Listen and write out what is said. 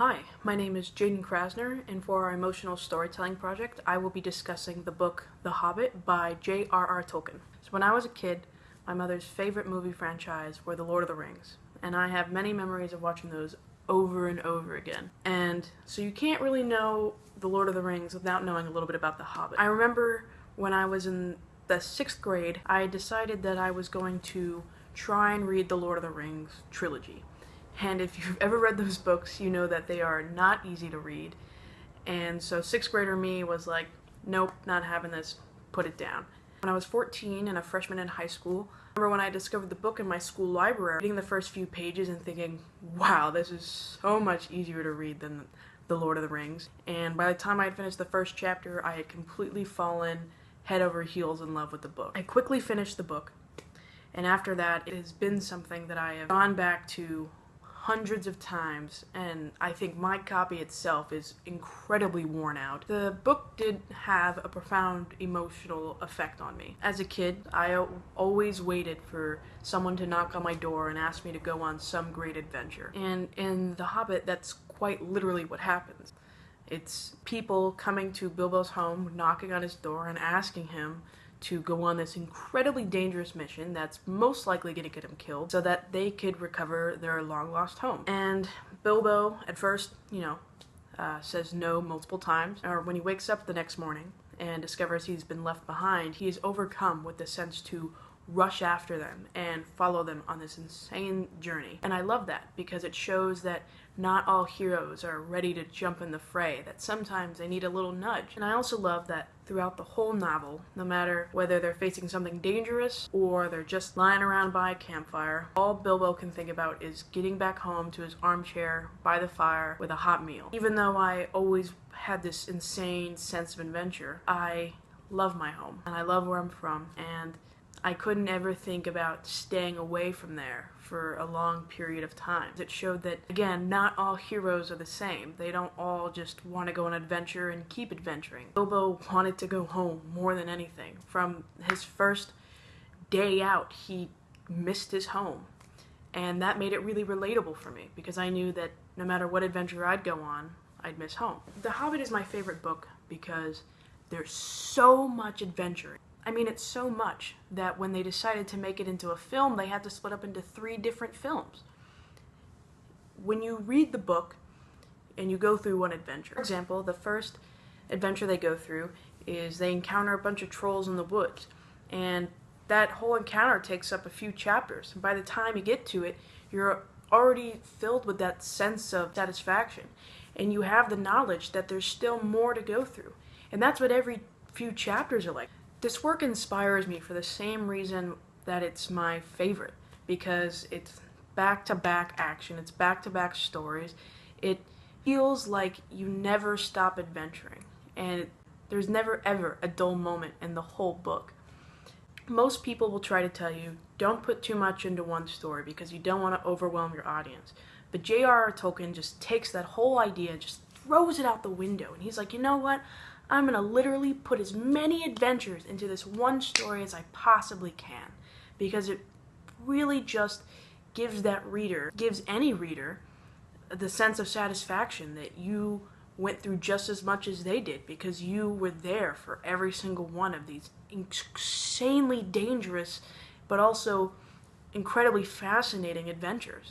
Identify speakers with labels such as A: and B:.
A: Hi, my name is Jaden Krasner, and for our emotional storytelling project, I will be discussing the book The Hobbit by J.R.R. Tolkien. So when I was a kid, my mother's favorite movie franchise were The Lord of the Rings, and I have many memories of watching those over and over again. And so you can't really know The Lord of the Rings without knowing a little bit about The Hobbit. I remember when I was in the 6th grade, I decided that I was going to try and read the Lord of the Rings trilogy. And if you've ever read those books, you know that they are not easy to read. And so 6th grader me was like, nope, not having this, put it down. When I was 14 and a freshman in high school, I remember when I discovered the book in my school library, reading the first few pages and thinking, wow, this is so much easier to read than The Lord of the Rings. And by the time I had finished the first chapter, I had completely fallen head over heels in love with the book. I quickly finished the book, and after that, it has been something that I have gone back to hundreds of times, and I think my copy itself is incredibly worn out. The book did have a profound emotional effect on me. As a kid, I always waited for someone to knock on my door and ask me to go on some great adventure. And in The Hobbit, that's quite literally what happens. It's people coming to Bilbo's home, knocking on his door, and asking him to go on this incredibly dangerous mission that's most likely going to get him killed so that they could recover their long-lost home. And Bilbo, at first, says no multiple times, or when he wakes up the next morning and discovers he's been left behind, he is overcome with the sense to rush after them and follow them on this insane journey. And I love that because it shows that not all heroes are ready to jump in the fray, that sometimes they need a little nudge. And I also love that throughout the whole novel, no matter whether they're facing something dangerous or they're just lying around by a campfire, all Bilbo can think about is getting back home to his armchair by the fire with a hot meal. Even though I always had this insane sense of adventure, I love my home and I love where I'm from, and I couldn't ever think about staying away from there for a long period of time. It showed that, again, not all heroes are the same. They don't all just want to go on an adventure and keep adventuring. Bilbo wanted to go home more than anything. From his first day out, he missed his home. And that made it really relatable for me because I knew that no matter what adventure I'd go on, I'd miss home. The Hobbit is my favorite book because there's so much adventure. I mean, it's so much that when they decided to make it into a film, they had to split up into 3 different films. When you read the book and you go through one adventure, for example, the first adventure they go through is they encounter a bunch of trolls in the woods, and that whole encounter takes up a few chapters. And by the time you get to it, you're already filled with that sense of satisfaction, and you have the knowledge that there's still more to go through. And that's what every few chapters are like. This work inspires me for the same reason that it's my favorite, because it's back-to-back action, it's back-to-back stories. It feels like you never stop adventuring, and there's never ever a dull moment in the whole book. Most people will try to tell you, don't put too much into one story because you don't want to overwhelm your audience. But J.R.R. Tolkien just takes that whole idea and just throws it out the window, and he's like, you know what? I'm going to literally put as many adventures into this one story as I possibly can, because it really just gives any reader the sense of satisfaction that you went through just as much as they did, because you were there for every single one of these insanely dangerous but also incredibly fascinating adventures.